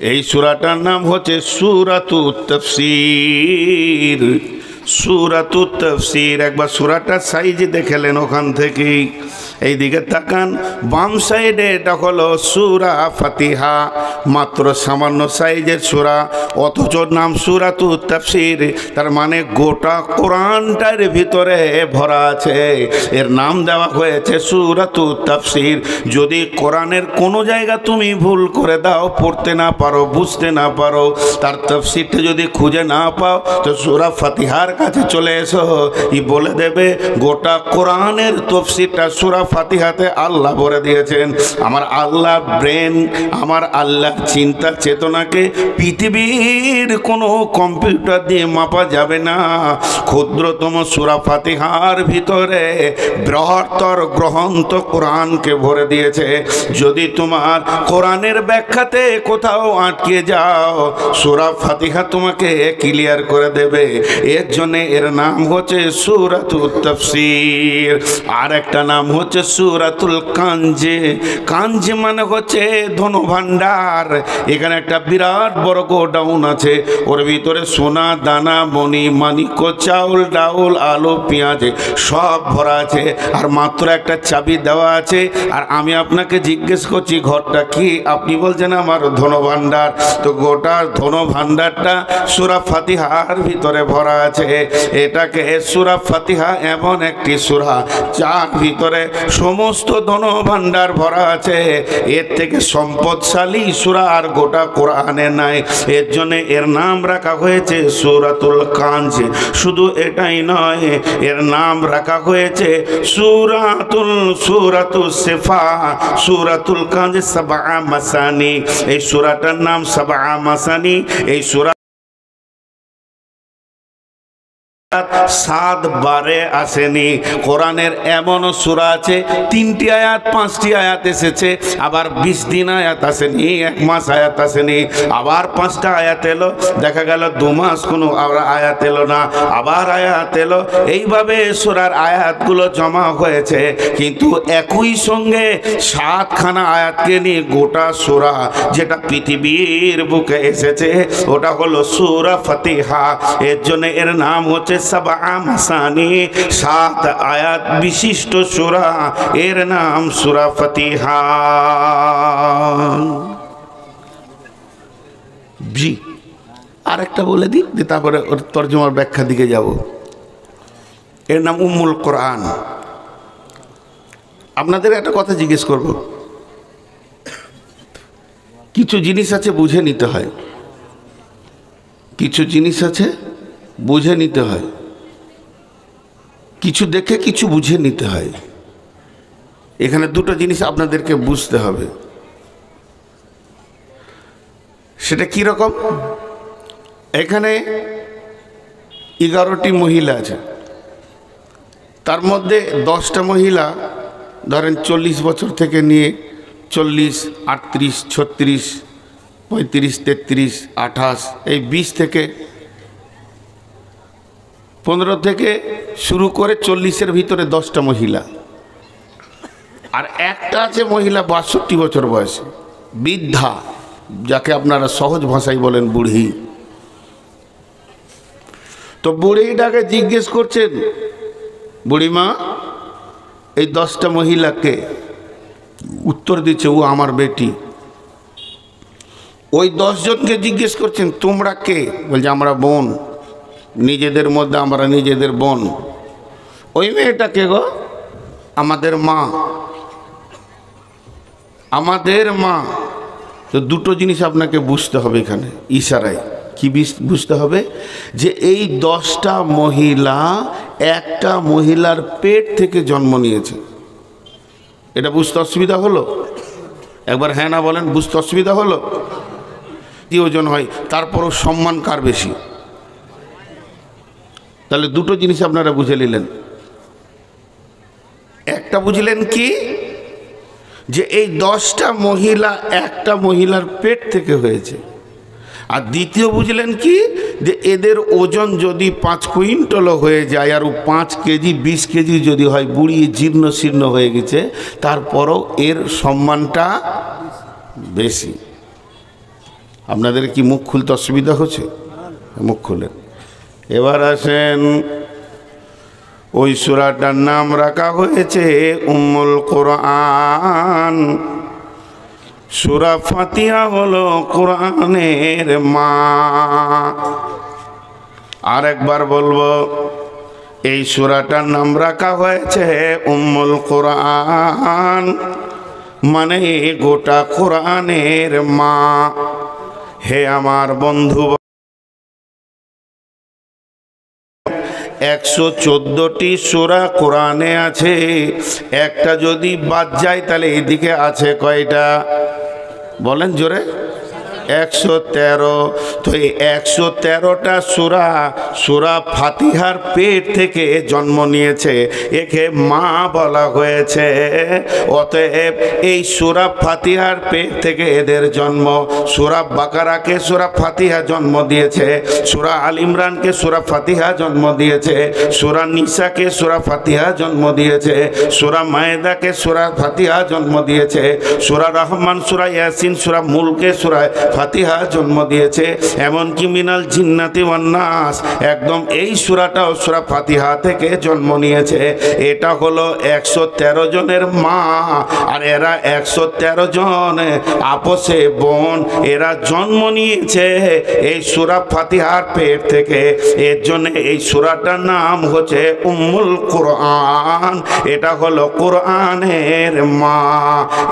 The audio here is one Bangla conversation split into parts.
এই সূরাটার নাম হচ্ছে সূরাতুত তাফসীর। সূরাতুত তাফসীর। একবার সূরাটার সাইজ দেখেলেন ওখান থেকেই। এইদিকে তাকান, বাম সাইডে এটা হলো সূরা ফাতিহা, মাত্র সামান্য সাইজের সূরা, অথচ নাম সূরাতুত তাফসীর। তার মানে গোটা কোরআনটার ভিতরে ভরা আছে। এর নাম দেওয়া হয়েছে সূরাতুত তাফসীর। যদি কোরআনের কোনো জায়গা তুমি ভুল করে দাও, পড়তে না পারো, বুঝতে না পারো, তার তাফসীরটা যদি খুঁজে না পাও, তো সূরা ফাতিহার কাছে চলে এসো, বলে দেবে গোটা কোরআনের তাফসীরটা সূরা ফাতিহাতে আল্লাহ ভরে দিয়েছেন। আমার আল্লাহ ব্রেন, আমার আল্লাহ চিন্তা চেতনাকে পৃথিবীর কোনো কম্পিউটার দিয়ে মাপা যাবে না। ক্ষুদ্রতম সূরা ফাতিহার ভিতরে বৃহত্তর গ্রন্থ কোরআনকে ভরে দিয়েছে। যদি তোমার কোরআনের ব্যাখ্যাতে কোথাও আটকে যাও, সূরা ফাতিহা তোমাকে ক্লিয়ার করে দেবে। এর জন্য এর নাম হচ্ছে সূরাতুত তাফসীর। আর একটা নাম হচ্ছে সূরাতুল কানজ। কানজ মানে হচ্ছে ধনভাণ্ডার। এখানে একটা বিরাট বড় গোডাউন আছে, ওর ভিতরে সোনা দানা মণি মানিক্য চাউল ডাউল আলু পেঁয়াজ সব ভরা আছে, আর মাত্র একটা চাবি দেওয়া আছে। আর আমি আপনাকে জিজ্ঞেস করছি ঘরটা কি, আপনি বলছেন আমার ধনভাণ্ডার। তো গোটা ধনভাণ্ডারটা সূরা ফাতিহার ভিতরে ভরা আছে। এটাকে সূরা ফাতিহা এমন একটি সূরা যার ভিতরে সমস্ত ধনভাণ্ডার ভরা আছে। এর থেকে সম্পদশালী সূরা আর গোটা কোরআনে নাই। এর জন্য এর নাম রাখা হয়েছে সূরাতুল কানজ। শুধু এটাই নয়, এর নাম রাখা হয়েছে সূরাতুস সিফা। সূরাতুল কানজ সাবআ মাসানি। এই সূরাটার নাম সাবআ মাসানি। এই সূরা 7 বারে আসেনি। কোরআনের এমন সূরা আছে 3টি আয়াত 5টি আয়াত এসেছে, আবার 20 দিন আয়াত আসেনি, 1 মাস আয়াত আসেনি, আবার 5টা আয়াত এলো, দেখা গেল 2 মাস কোনো আয়াত এলো না, আবার আয়াত এলো। এইভাবে সূরার আয়াতগুলো জমা হয়েছে, কিন্তু একই সঙ্গে 7খানা আয়াতকে নিয়ে গোটা সূরা যেটা পৃথিবীর বুকে এসেছে, ওটা হলো সূরা ফাতিহা। এর জন্য এর নাম হচ্ছে সাবআ মাসানি, 7 আয়াত বিশিষ্ট সূরা। এর নাম সূরা ফাতিহা। জি, আরেকটা বলে দিই, তারপরে ওর তরজমার ব্যাখ্যা দিকে যাব। এর নাম উম্মুল কোরআন। আপনাদের একটা কথা জিজ্ঞেস করব। কিছু জিনিস আছে বুঝে নিতে হয়, কিছু জিনিস আছে বুঝে নিতে হয়, কিছু দেখে কিছু বুঝে নিতে হয়। এখানে দুটো জিনিস আপনাদেরকে বুঝতে হবে। সেটা কি রকম? এখানে 11টি মহিলা আছে, তার মধ্যে 10টা মহিলা ধরেন 40 বছর থেকে নিয়ে 40, 38, 36, 35, 33, 28, এই 20 থেকে 15 থেকে শুরু করে 40-এর ভিতরে 10টা মহিলা। আর একটা আছে মহিলা 62 বছর বয়সে, বৃদ্ধা, যাকে আপনারা সহজ ভাষায় বলেন বুড়ি। তো বুড়িটাকে জিজ্ঞেস করছেন, বুড়িমা এই 10টা মহিলাকে? উত্তর দিচ্ছে ও আমার বেটি। ওই 10 জনকে জিজ্ঞেস করছেন তোমরা কে? বলছে আমরা বোন, নিজেদের মধ্যে আমরা নিজেদের বোন। ওই মেয়েটাকে গো? আমাদের মা, আমাদের মা। তো দুটো জিনিস আপনাকে বুঝতে হবে এখানে ইশারায়। কি বুঝতে হবে? যে এই 10টা মহিলা একটা মহিলার পেট থেকে জন্ম নিয়েছে। এটা বুঝতে অসুবিধা হলো? একবার হ্যাঁ না বলেন, বুঝতে অসুবিধা হলো? কি ওজন হয়, তারপরও সম্মান কার বেশি? তাহলে দুটো জিনিস আপনারা বুঝে নিলেন। একটা বুঝলেন কি, যে এই 10টা মহিলা একটা মহিলার পেট থেকে হয়েছে। আর দ্বিতীয় বুঝলেন কি, যে এদের ওজন যদি 5 কুইন্টালও হয়ে যায়, আর 5 কেজি 20 কেজি যদি হয়, বুড়ি জীর্ণ শীর্ণ হয়ে গেছে, তারপরও এর সম্মানটা বেশি। আপনাদের কি মুখ খুলতে অসুবিধা হচ্ছে? মুখ খুলেন। এবার আসেন, ওই সূরাটার নাম রাখা হয়েছে উম্মুল কোরআন। সূরা ফাতিহা হলো কোরআনের মা। আর একবার বলবো, এই সূরাটার নাম রাখা হয়েছে উম্মুল কোরআন, মানে গোটা কোরআনের মা। হে আমার বন্ধু, 114টি সূরা কোরআনে আছে। একটা যদি বাদ যায় তাহলে এদিকে আছে কয়টা? বলেন জোরে। 113। তো এই 113টা সূরা সূরা ফাতিহার পেট থেকে জন্ম নিয়েছে, একে মা বলা হয়েছে। অতএব এই সূরা ফাতিহার পেট থেকে এদের জন্ম। সূরা বাকারাকে সূরা ফাতিহা জন্ম দিয়েছে, সূরা আল ইমরানকে সূরা ফাতিহা জন্ম দিয়েছে, সূরা নিসাকে সূরা ফাতিহা জন্ম দিয়েছে, সূরা মায়েদাকে সূরা ফাতিহা জন্ম দিয়েছে, সূরা রহমান, সূরা ইয়াসিন, সূরা মুলকে সূরা ফাতিহা জন্ম দিয়েছে। এমনকি মিনাল জিন্নাতি ওয়ান নাস, একদম এই সূরাটাও সূরা ফাতিহা থেকে জন্ম নিয়েছে। এটা হলো 113 জনের মা। আর এরা 113 জন আপসে বোন, এরা জন্ম নিয়েছে এই সূরা ফাতিহার পেট থেকে। এর জন্য এই সূরাটার নাম হচ্ছে উম্মুল কোরআন। এটা হলো কোরআনের মা।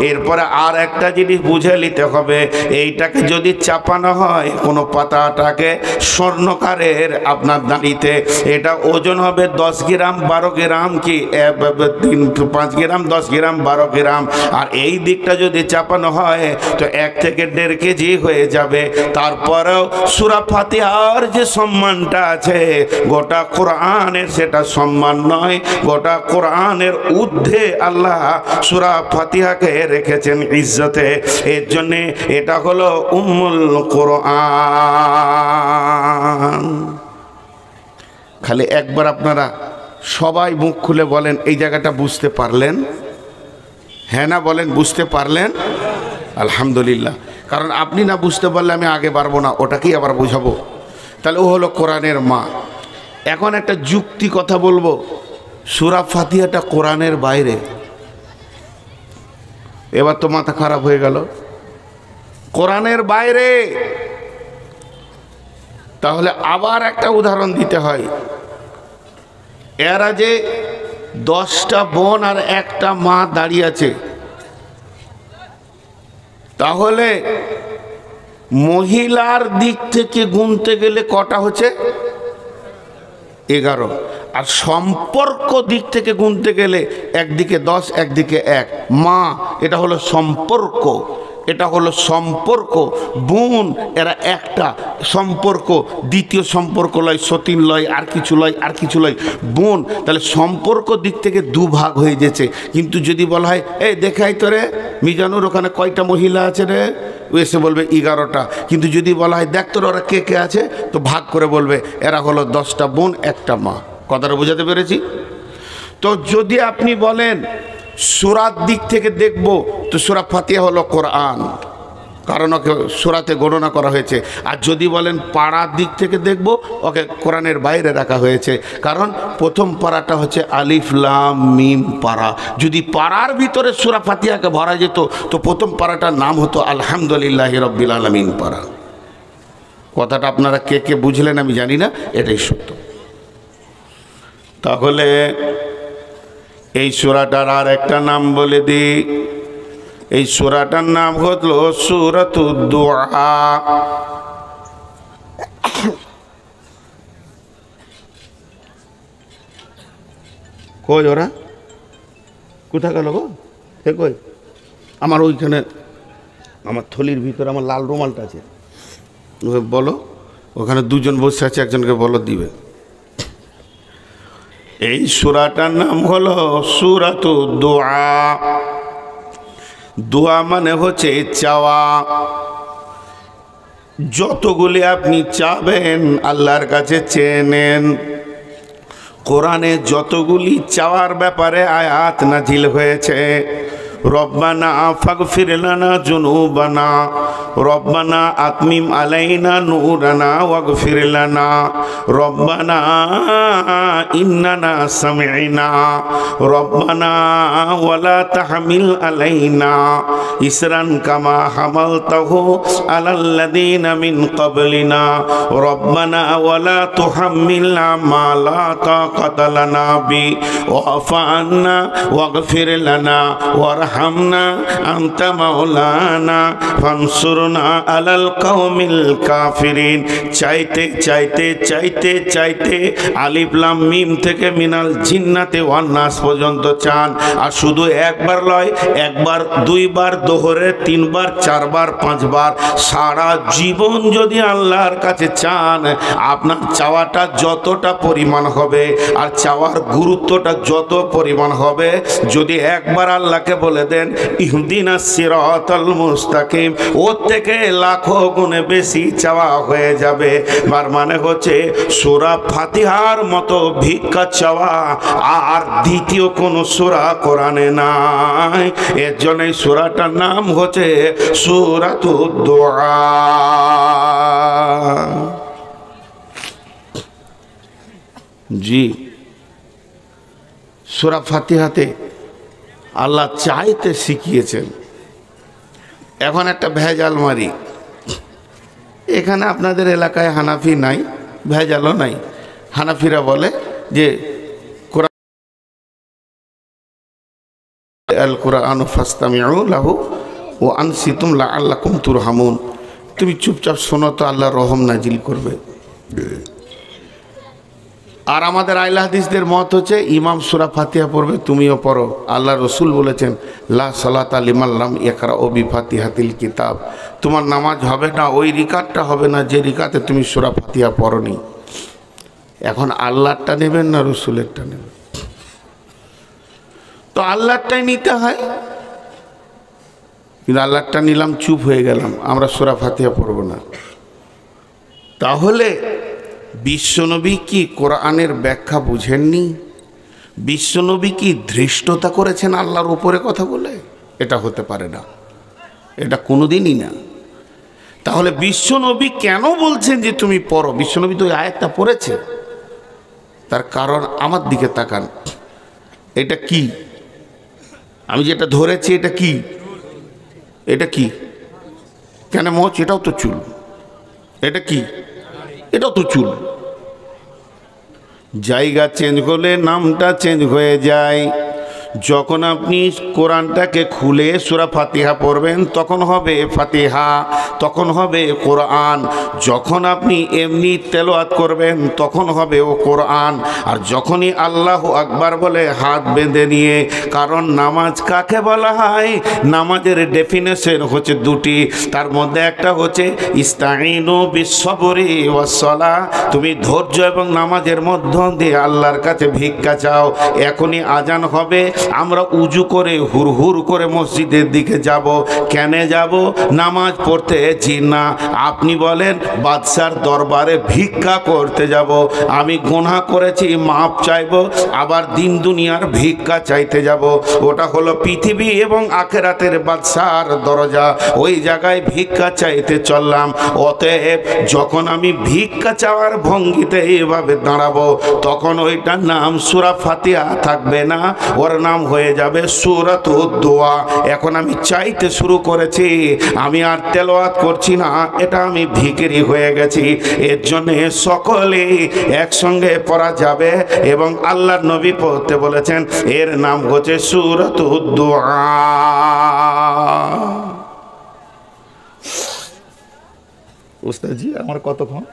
এরপরে আর একটা জিনিস বুঝে নিতে হবে, এইটাকে যদি চাপানো হয় কোনো পাতাটাকে স্বর্ণকারের আপনার দাঁড়িতে, এটা ওজন হবে 10 গ্রাম 12 গ্রাম কি 5 গ্রাম 10 গ্রাম 12 গ্রাম। আর এই দিকটা যদি চাপানো হয় তো 1 থেকে 1.5 কেজি হয়ে যাবে। তারপরেও সূরা ফাতিহার যে সম্মানটা আছে গোটা কোরআনের সেটা সম্মান নয়। গোটা কোরআনের ঊর্ধ্বে আল্লাহ সূরা ফাতিহাকে রেখেছেন ইজ্জতে। এর জন্যে এটা হলো উম্মুল কোরআন। খালি একবার আপনারা সবাই মুখ খুলে বলেন, এই জায়গাটা বুঝতে পারলেন? হ্যাঁ না বলেন, বুঝতে পারলেন? আলহামদুলিল্লাহ। কারণ আপনি না বুঝতে পারলে আমি আগে পারবো না, ওটাকেই আবার বুঝাবো। তাহলে ও হলো কোরআনের মা। এখন একটা যুক্তি কথা বলবো, সূরা ফাতিহাটা কোরআনের বাইরে। এবার তো মাথা খারাপ হয়ে গেল, কোরআনের বাইরে। তাহলে আবার একটা উদাহরণ দিতে হয়। এরা যে 10টা বোন আর একটা মা দাঁড়িয়ে আছে, তাহলে মহিলার দিক থেকে গুনতে গেলে কটা হচ্ছে? 11। আর সম্পর্ক দিক থেকে গুনতে গেলে একদিকে 10 একদিকে 1। মা এটা হলো সম্পর্ক, এটা হলো সম্পর্ক। বোন এরা একটা সম্পর্ক, দ্বিতীয় সম্পর্ক লয়, সতীন লয়, আর কিছু লয়, আর কিছু লয়, বোন। তাহলে সম্পর্ক দিক থেকে 2 ভাগ হয়ে যেছে। কিন্তু যদি বলা হয় এই দেখাই তো রে মিজানুর ওখানে কয়টা মহিলা আছে রে, ও এসে বলবে 11টা। কিন্তু যদি বলা হয় দেখ তোর ওরা কে কে আছে, তো ভাগ করে বলবে এরা হলো 10টা বোন একটা মা। কথাটা বোঝাতে পেরেছি? তো যদি আপনি বলেন সূরার দিক থেকে দেখব, তো সূরা ফাতিহা হলো কোরআন, কারণ ওকে সূরাতে গণনা করা হয়েছে। আর যদি বলেন পাড়ার দিক থেকে দেখব, ওকে কোরআনের বাইরে রাখা হয়েছে, কারণ প্রথম পাড়াটা হচ্ছে আলিফ লাম মিম পাড়া। যদি পাড়ার ভিতরে সূরা ফাতিহাকে ভরা যেত তো প্রথম পাড়াটার নাম হতো আলহামদুলিল্লাহি রাব্বিল আলামিন পাড়া। কথাটা আপনারা কে কে বুঝলেন আমি জানি না, এটাই সত্য। তাহলে এই সূরাটার আর একটা নাম বলে দিই। এই সূরাটার নাম হলো সূরাতুদ দুআ। কই ওরা কোথা গেল গো? হে কই? আমার ওইখানে আমার থলির ভিতরে আমার লাল রুমালটা আছে, বলো। ওখানে 2 জন বসে আছে, একজনকে বলো দিবে। এই সূরাটার নাম হলো সূরাতুদ দুআ। দোয়া মানে হচ্ছে চাওয়া। যতগুলি আপনি চাবেন আল্লাহর কাছে চেয়ে নেন। কোরআনে যতগুলি চাওয়ার ব্যাপারে আয়াত নাজিল হয়েছে, রব্বানা ফাগফির লানা যুনুবানা রব্বানা আতমিম আলাইনা নূরানা ওয়াগফির লানা রব্বানা ইন্নানা সামি'না রব্বানা ওয়ালা তাহমিল আলাইনা ইসরান কামা হামালতাহু আলাল্লাযীনা মিন ক্বাবলিনা রব্বানা ওয়ালা তুহাম্মিলনা মা লা তাকাতা লানা বি ওয়া'ফু আন্না ওয়াগফির লানা ওয়ারহামনা আনতা মাওলানা ফানসুরনা আলাল কওমিল কাফিরিন। চাইতে চাইতে চাইতে চাইতে আলিফ লাম মিম থেকে মিনাল জিন্নাতে ওয়ান নাস পর্যন্ত চান। আর শুধু একবার লয়, একবার দুইবার দোহরে, তিনবার, চারবার, পাঁচবার, সারা জীবন যদি আল্লাহর কাছে চান, আপনার চাওয়াটা যতটা পরিমাণ হবে আর চাওয়ার গুরুত্বটা যত পরিমাণ হবে, যদি একবার আল্লাহকে বলে দেন ইহদিনাস সিরাতাল মুস্তাকিম, ওর থেকে লাখো গুণে বেশি চাওয়া হয়ে যাবে। তার মানে হচ্ছে সূরা ফাতিহার মতো ভিক্ষা চাওয়া আর দ্বিতীয় কোন সূরা কোরআনে নাই। এর জন্য এই সূরাটার নাম হচ্ছে সূরাতুদ দুআ। জি, সূরা ফাতিহাতে আল্লাহ চাইতে শিখিয়েছেন। এখন একটা ভেজাল মারি, এখানে আপনাদের এলাকায় হানাফি নাই, ভেজালও নাই। হানাফিরা বলে যে আল কুরআন ফাসতামিউ লাহু ওয়া আনসিতুম লাআল্লাকুম তুরহামুন, তুমি চুপচাপ শোনো তো আল্লাহ রহম নাজিল করবে। আর আমাদের আহলে হাদিসদের মত হচ্ছে ইমাম সূরা ফাতিহা পড়বে, তুমিও পড়ো। আল্লাহ রসুল বলেছেন লা সালাতা লিমান লাম ইয়াকরাউ বিফাতিহাতিল কিতাব, তোমার নামাজ হবে না, ওই রিকাতটা হবে না যে রিকাতে তুমি সূরা ফাতিহা পড়নি। এখন আল্লাহরটা নেবেন না রসুলেরটা নেবেন? তো আল্লাহরটাই নিতে হয়, কিন্তু আল্লাহরটা নিলাম, চুপ হয়ে গেলাম, আমরা সূরা ফাতিহা পড়ব না। তাহলে বিশ্বনবী কি কোরআনের ব্যাখ্যা বুঝেননি? বিশ্বনবী কি ধৃষ্টতা করেছেন আল্লাহর উপরে কথা বলে? এটা হতে পারে না, এটা কোনোদিনই না। তাহলে বিশ্বনবী কেন বলছেন যে তুমি পড়ো? বিশ্বনবী তো ওই আয়াতটা পড়েছে, তার কারণ আমার দিকে তাকান। এটা কি? আমি যেটা ধরেছি এটা কি? এটা কি? কেন মোচ? এটাও তো চুল। এটা কি? এটাও তো চুল। জায়গা চেঞ্জ করলে নামটা চেঞ্জ হয়ে যায়। যখন আপনি কোরআনটাকে খুলে সূরা ফাতিহা পড়বেন তখন হবে ফাতিহা, তখন হবে কোরআন। যখন আপনি এমনি তেলাওয়াত করবেন তখন হবে ও কোরআন। আর যখনই আল্লাহু আকবার বলে হাত বেঁধে নিয়ে, কারণ নামাজ কাকে বলা হয়? নামাজের ডেফিনেশন হচ্ছে দুটি, তার মধ্যে একটা হচ্ছে ইস্তাঈনু বিস-সবরি ওয়াস-সালাহ, তুমি ধৈর্য এবং নামাজের মধ্য দিয়ে আল্লাহর কাছে ভিক্ষা চাও। এখনই আজান হবে, আমরা উজু করে হুর করে মসজিদের দিকে যাব। কেন যাব? নামাজ পড়তে। জি না, আপনি বলেন বাদশার দরবারে ভিক্ষা করতে যাব। আমি গুনাহ করেছি, মাপ চাইব, আবার দিন দুনিয়ার ভিক্ষা চাইতে যাব। ওটা হলো পৃথিবী এবং আখিরাতের বাদশার দরজা, ওই জায়গায় ভিক্ষা চাইতে চললাম। অতএব যখন আমি ভিক্ষা চাওয়ার ভঙ্গিতে এইভাবে দাঁড়াবো, তখন ওইটার নাম সূরা ফাতিহা থাকবে না, ওর নাম হয়ে যাবে সূরাতুদ দুআ। এখন আমি চাইতে শুরু করেছি, আমি আর তেলাওয়াত করছি না, এটা আমি ভিখারি হয়ে গেছি। এর জন্য সকলে একসঙ্গে পড়া যাবে এবং আল্লাহর নবী পড়তে বলেছেন, এর নাম হচ্ছে সূরাতুদ দুআ। উস্তাদ জি, আমার কতক্ষণ?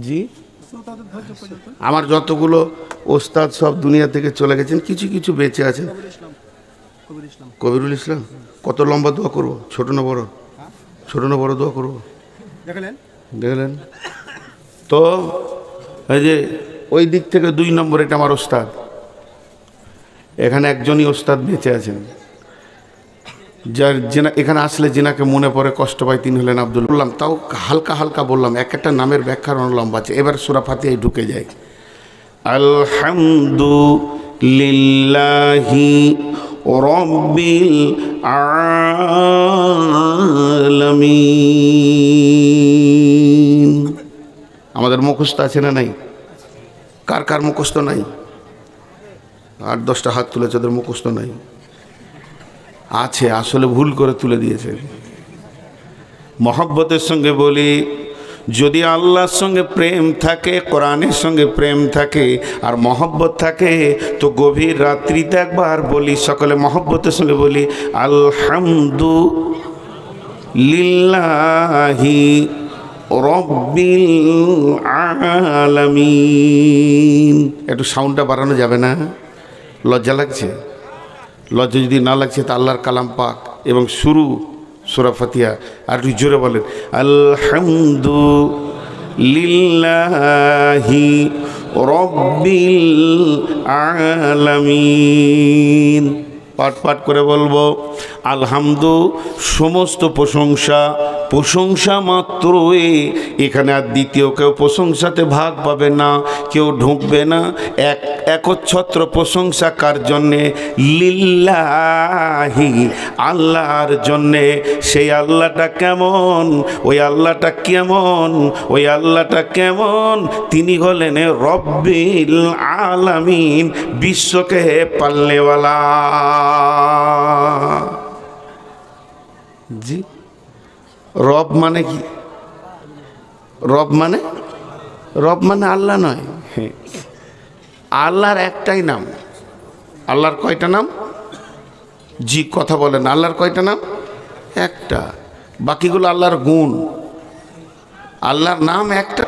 জি, আমার যতগুলো ওস্তাদ সব দুনিয়া থেকে চলে গেছেন, কিছু কিছু বেঁচে আছেন। কবিরুল ইসলাম। কত লম্বা দোয়া করবো? ছোট না বড়? ছোট না বড় দোয়া করবো? দেখলেন তো, এই যে ওই দিক থেকে 2 নম্বর, এটা আমার ওস্তাদ। এখানে একজনই ওস্তাদ বেঁচে আছেন, যার এখানে আসলে যিনাকে মনে পড়ে কষ্ট পাই তিনি হলেন আব্দুল। বললাম তাও হালকা হালকা বললাম, এক একটা নামের ব্যাখ্যা লম্বা আছে। এবার সূরা ফাতিহায় ঢুকে যায়। আলহামদুলিল্লাহি রব্বিল আলামিন। আমাদের মুখস্থ আছে না নাই? কার কার মুখস্থ নাই? 8-10টা হাত তুলেছে, ওদের মুখস্থ নাই। আছে, আসলে ভুল করে তুলে দিয়েছে। মহব্বতের সঙ্গে বলি, যদি আল্লাহর সঙ্গে প্রেম থাকে, কোরআনের সঙ্গে প্রেম থাকে, আর মহব্বত থাকে, তো গভীর রাত্রিতে একবার বলি, সকলে মহব্বতের সঙ্গে বলি, আলহামদুলিল্লাহি রব্বিল আলামিন। একটু সাউন্ডটা বাড়ানো যাবে না? লজ্জা লাগছে? লজ্জা যদি না লাগছে তা আল্লাহর কালাম পাক এবং শুরু সূরা ফাতিহা আর একটু জোরে বলেন, আলহামদুলিল্লাহি রব্বিল আলামিন। পাঠ পাঠ করে বলবো, আলহামদু সমস্ত প্রশংসা, প্রশংসা মাত্রই। এখানে আর দ্বিতীয় কেউ প্রশংসাতে ভাগ পাবে না, কেউ ঢুকবে না। একচ্ছত্র প্রশংসা কার জন্যে? লিল্লাহি, আল্লাহর জন্যে। সেই আল্লাহটা কেমন? ওই আল্লাহটা কেমন? ওই আল্লাহটা কেমন? তিনি হলেন রব্বিল আলামিন, বিশ্বকে পালনেওয়ালা। জি, রব মানে কি? রব মানে আল্লাহ নয়। আল্লাহর একটাই নাম। আল্লাহর কয়টা নাম? জি, কথা বলেন, আল্লাহর কয়টা নাম? একটা। বাকিগুলো আল্লাহর গুণ। আল্লাহর নাম একটা।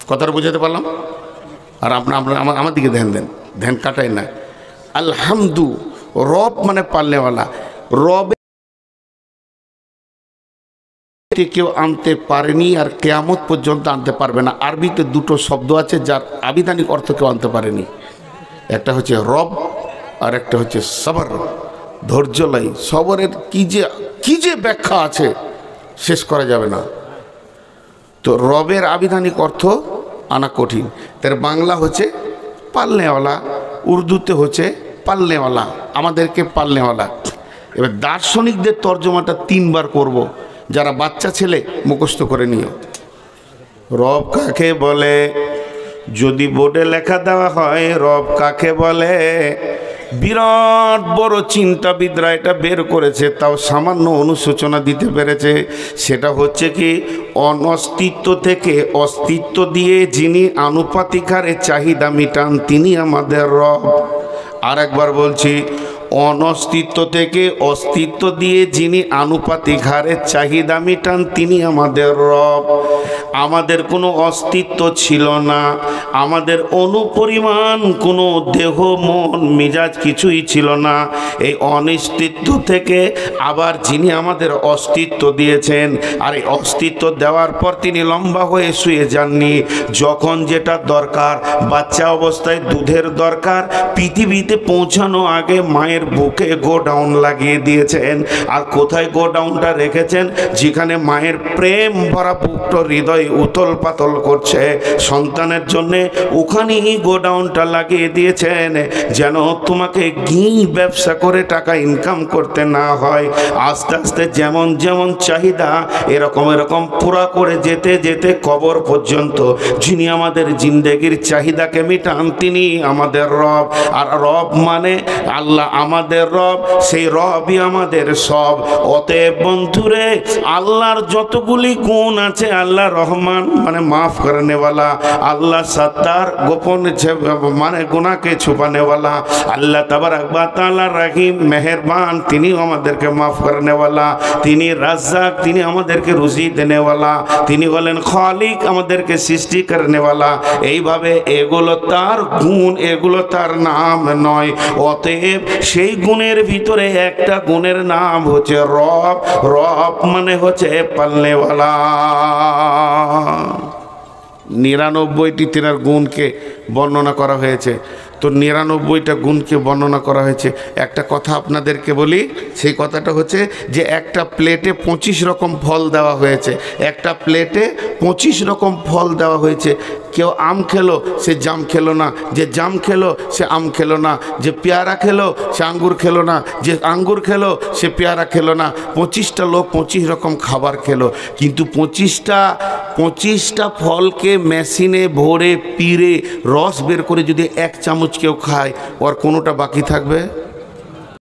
কথাটা বুঝাতে পারলাম? আর আমার দিকে ধ্যান দেন, ধ্যান কাটাই না। আলহামদু, রব মানে পালনেওয়ালা। রবে কেউ আনতে পারেনি আর কিয়ামত পর্যন্ত আনতে পারবে না। আরবিতে দুটো শব্দ আছে যার আবিধানিক অর্থ কেউ আনতে পারেনি। একটা হচ্ছে রব আর একটা হচ্ছে সবর, ধৈর্যলাই। সবরের কি যে ব্যাখ্যা আছে শেষ করা যাবে না। তো রবের আবিধানিক অর্থ আনা কঠিন। তার বাংলা হচ্ছে পালনেওয়ালা, উর্দুতে হচ্ছে পালনেওয়ালা, আমাদেরকে পালনেওয়ালা। এবার দার্শনিকদের তর্জমাটা 3 বার করব, যারা বাচ্চা ছেলে মুখস্থ করে নিও। রব কাকে বলে? যদি বোর্ডে লেখা দেওয়া হয় রব কাকে বলে, বিরাট বড় চিন্তাবিদরা এটা বের করেছে, তাও সামান্য অনুশোচনা দিতে পেরেছে। সেটা হচ্ছে কি, অনস্তিত্ব থেকে অস্তিত্ব দিয়ে যিনি আনুপাতিক হারে চাহিদা মিটান তিনি আমাদের রব। আর একবার বলছি, অনস্তিত্ব থেকে অস্তিত্ব দিয়ে যিনি আনুপাতিক হারে চাহিদা মিটান তিনি আমাদের রব। আমাদের কোনো অস্তিত্ব ছিল না, আমাদের অনুপরিমাণ কোনো দেহ মন মিজাজ কিছুই ছিল না। এই অনিস্তিত্ব থেকে আবার যিনি আমাদের অস্তিত্ব দিয়েছেন, আর এই অস্তিত্ব দেওয়ার পর তিনি লম্বা হয়ে শুয়ে যাননি। যখন যেটা দরকার, বাচ্চা অবস্থায় দুধের দরকার, পৃথিবীতে পৌঁছানো আগে মায়ের বুকে গোডাউন লাগিয়ে দিয়েছেন। আর কোথায় গোডাউনটা রেখেছেন? যেখানে মায়ের প্রেম ভরা বুকটা হৃদয় উতল পাতল করছে সন্তানের জন্যে, ওখানেই গোডাউনটা লাগিয়ে দিয়েছেন, যেন তোমাকে ঘি ব্যবসা করে টাকা ইনকাম করতে না হয়। আস্তে আস্তে যেমন যেমন চাহিদা এরকম পুরা করে যেতে যেতে কবর পর্যন্ত যিনি আমাদের জিন্দেগির চাহিদাকে মিটান তিনি আমাদের রব। আর রব মানে আল্লাহ আমাদের রব, সেই রবই আমাদের সব। অতএব বন্ধুরে, আল্লাহর যতগুলি গুণ আছে, আল্লাহ রহমান মানে মাফ করনেওয়ালা, আল্লাহ সত্তার গোপন মানে গুনাহকে ছুপানেওয়ালা, আল্লাহ তাবারক ওয়া তাআলা রহিম মেহেরবান, তিনি আমাদেরকে মাফ করনেওয়ালা, তিনি রাজ্জাক, তিনি আমাদেরকে রুজি দেনেওয়ালা, তিনি হলেন খালিক, আমাদেরকে সৃষ্টি করনেওয়ালা। এইভাবে এগুলো তার গুণ, এগুলো তার নাম নয়। অতএব সেই গুণের ভিতরে একটা গুণের নাম হচ্ছে রব। রব মানে হচ্ছে পালনেওয়ালা। 99টি তেনার গুণকে বর্ণনা করা হয়েছে। তো 99টা গুণকে বর্ণনা করা হয়েছে। একটা কথা আপনাদেরকে বলি, সেই কথাটা হচ্ছে যে একটা প্লেটে 25 রকম ফল দেওয়া হয়েছে। একটা প্লেটে 25 রকম ফল দেওয়া হয়েছে। কেউ আম খেলো সে জাম খেলো না, যে জাম খেলো সে আম খেলো না, যে পেয়ারা খেলো সে আঙ্গুর খেলো না, যে আঙ্গুর খেলো সে পেয়ারা খেলো না। 25টা লোক 25 রকম খাবার খেলো, কিন্তু 25টা ফলকে মেশিনে ভরে পিড়ে রস বের করে যদি 1 চামচ কেউ খায়, ওর কোনোটা বাকি থাকবে?